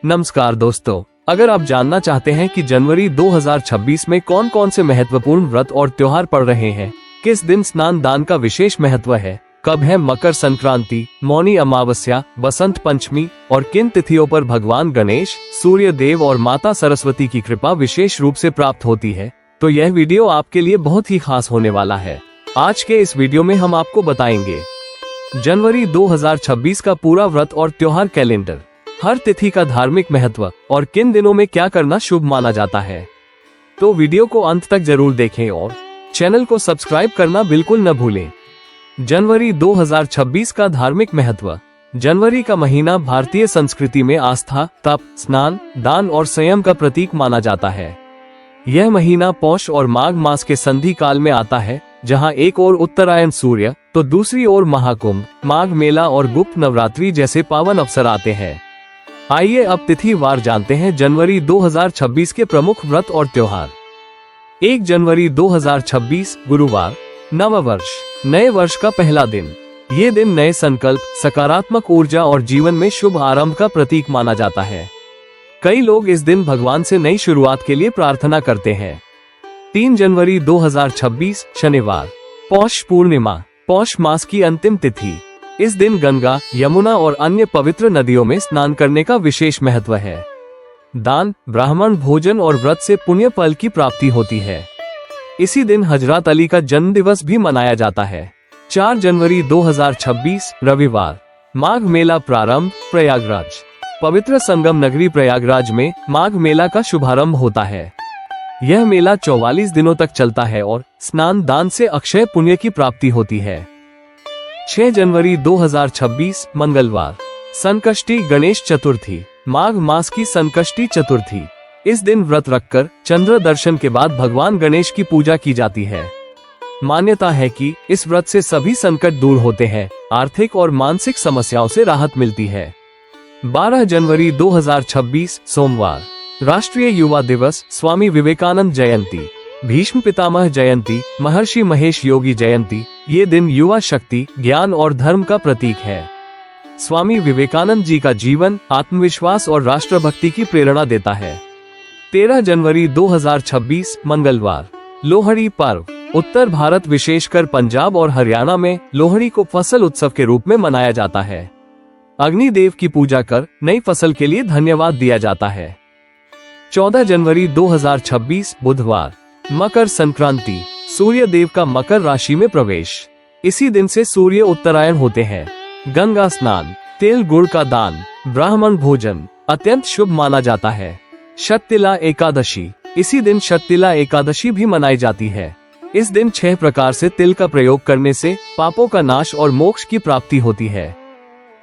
नमस्कार दोस्तों, अगर आप जानना चाहते हैं कि जनवरी 2026 में कौन कौन से महत्वपूर्ण व्रत और त्योहार पड़ रहे हैं, किस दिन स्नान दान का विशेष महत्व है, कब है मकर संक्रांति, मौनी अमावस्या, बसंत पंचमी और किन तिथियों पर भगवान गणेश, सूर्य देव और माता सरस्वती की कृपा विशेष रूप से प्राप्त होती है, तो यह वीडियो आपके लिए बहुत ही खास होने वाला है। आज के इस वीडियो में हम आपको बताएंगे जनवरी 2026 का पूरा व्रत और त्योहार कैलेंडर, हर तिथि का धार्मिक महत्व और किन दिनों में क्या करना शुभ माना जाता है। तो वीडियो को अंत तक जरूर देखें और चैनल को सब्सक्राइब करना बिल्कुल न भूलें। जनवरी 2026 का धार्मिक महत्व। जनवरी का महीना भारतीय संस्कृति में आस्था, तप, स्नान, दान और संयम का प्रतीक माना जाता है। यह महीना पौष और माघ मास के संधि काल में आता है, जहां एक ओर उत्तरायण सूर्य तो दूसरी ओर महाकुंभ, माघ मेला और गुप्त नवरात्रि जैसे पावन अवसर आते हैं। आइए अब तिथि वार जानते हैं जनवरी 2026 के प्रमुख व्रत और त्योहार। 1 जनवरी 2026 गुरुवार, नववर्ष, नए वर्ष का पहला दिन। ये दिन नए संकल्प, सकारात्मक ऊर्जा और जीवन में शुभ आरंभ का प्रतीक माना जाता है। कई लोग इस दिन भगवान से नई शुरुआत के लिए प्रार्थना करते हैं। 3 जनवरी 2026 शनिवार, पौष पूर्णिमा, पौष मास की अंतिम तिथि। इस दिन गंगा, यमुना और अन्य पवित्र नदियों में स्नान करने का विशेष महत्व है। दान, ब्राह्मण भोजन और व्रत से पुण्य फल की प्राप्ति होती है। इसी दिन हजरत अली का जन्म दिवस भी मनाया जाता है। 4 जनवरी 2026 रविवार, माघ मेला प्रारंभ, प्रयागराज। पवित्र संगम नगरी प्रयागराज में माघ मेला का शुभारंभ होता है। यह मेला 44 दिनों तक चलता है और स्नान दान से अक्षय पुण्य की प्राप्ति होती है। 6 जनवरी 2026 मंगलवार, संकष्टी गणेश चतुर्थी, माघ मास की संकष्टी चतुर्थी। इस दिन व्रत रखकर चंद्र दर्शन के बाद भगवान गणेश की पूजा की जाती है। मान्यता है कि इस व्रत से सभी संकट दूर होते हैं, आर्थिक और मानसिक समस्याओं से राहत मिलती है। 12 जनवरी 2026 सोमवार, राष्ट्रीय युवा दिवस, स्वामी विवेकानंद जयंती, भीष्म पितामह जयंती, महर्षि महेश योगी जयंती। ये दिन युवा शक्ति, ज्ञान और धर्म का प्रतीक है। स्वामी विवेकानंद जी का जीवन आत्मविश्वास और राष्ट्रभक्ति की प्रेरणा देता है। 13 जनवरी 2026 मंगलवार, लोहड़ी पर्व। उत्तर भारत विशेषकर पंजाब और हरियाणा में लोहड़ी को फसल उत्सव के रूप में मनाया जाता है। अग्निदेव की पूजा कर नई फसल के लिए धन्यवाद दिया जाता है। 14 जनवरी 2026 बुधवार, मकर संक्रांति, सूर्य देव का मकर राशि में प्रवेश। इसी दिन से सूर्य उत्तरायण होते हैं। गंगा स्नान, तिल गुड़ का दान, ब्राह्मण भोजन अत्यंत शुभ माना जाता है। शततिला एकादशी, इसी दिन शततिला एकादशी भी मनाई जाती है। इस दिन 6 प्रकार से तिल का प्रयोग करने से पापों का नाश और मोक्ष की प्राप्ति होती है।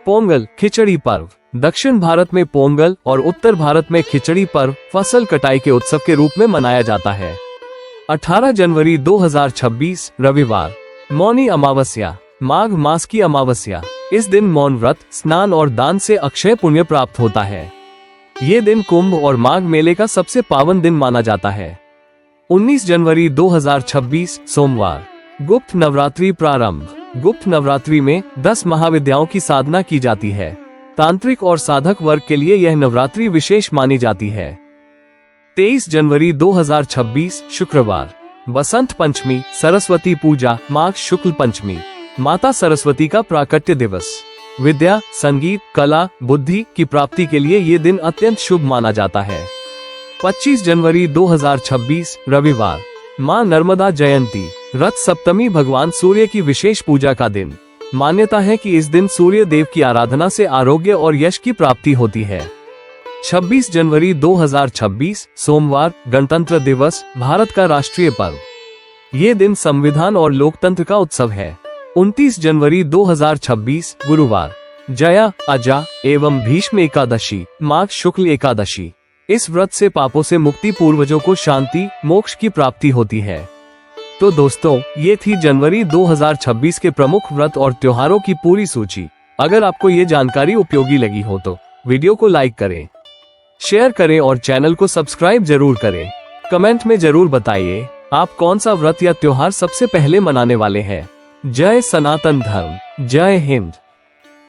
पोंगल, खिचड़ी पर्व। दक्षिण भारत में पोंगल और उत्तर भारत में खिचड़ी पर्व फसल कटाई के उत्सव के रूप में मनाया जाता है। 18 जनवरी 2026 रविवार, मौनी अमावस्या, माघ मास की अमावस्या। इस दिन मौन व्रत, स्नान और दान से अक्षय पुण्य प्राप्त होता है। ये दिन कुंभ और माघ मेले का सबसे पावन दिन माना जाता है। 19 जनवरी 2026 सोमवार, गुप्त नवरात्रि प्रारंभ। गुप्त नवरात्रि में 10 महाविद्याओं की साधना की जाती है। तांत्रिक और साधक वर्ग के लिए यह नवरात्रि विशेष मानी जाती है। 23 जनवरी 2026 शुक्रवार, बसंत पंचमी, सरस्वती पूजा, माघ शुक्ल पंचमी। माता सरस्वती का प्राकट्य दिवस। विद्या, संगीत, कला, बुद्धि की प्राप्ति के लिए ये दिन अत्यंत शुभ माना जाता है। 25 जनवरी 2026 रविवार, मां नर्मदा जयंती, रथ सप्तमी, भगवान सूर्य की विशेष पूजा का दिन। मान्यता है कि इस दिन सूर्य देव की आराधना से आरोग्य और यश की प्राप्ति होती है। 26 जनवरी 2026 सोमवार, गणतंत्र दिवस, भारत का राष्ट्रीय पर्व। ये दिन संविधान और लोकतंत्र का उत्सव है। 29 जनवरी 2026 गुरुवार, जया, अजा एवं भीष्म एकादशी, माघ शुक्ल एकादशी। इस व्रत से पापों से मुक्ति, पूर्वजों को शांति, मोक्ष की प्राप्ति होती है। तो दोस्तों, ये थी जनवरी 2026 के प्रमुख व्रत और त्योहारों की पूरी सूची। अगर आपको ये जानकारी उपयोगी लगी हो तो वीडियो को लाइक करें, शेयर करें और चैनल को सब्सक्राइब जरूर करें। कमेंट में जरूर बताइए आप कौन सा व्रत या त्योहार सबसे पहले मनाने वाले हैं। जय सनातन धर्म, जय हिंद।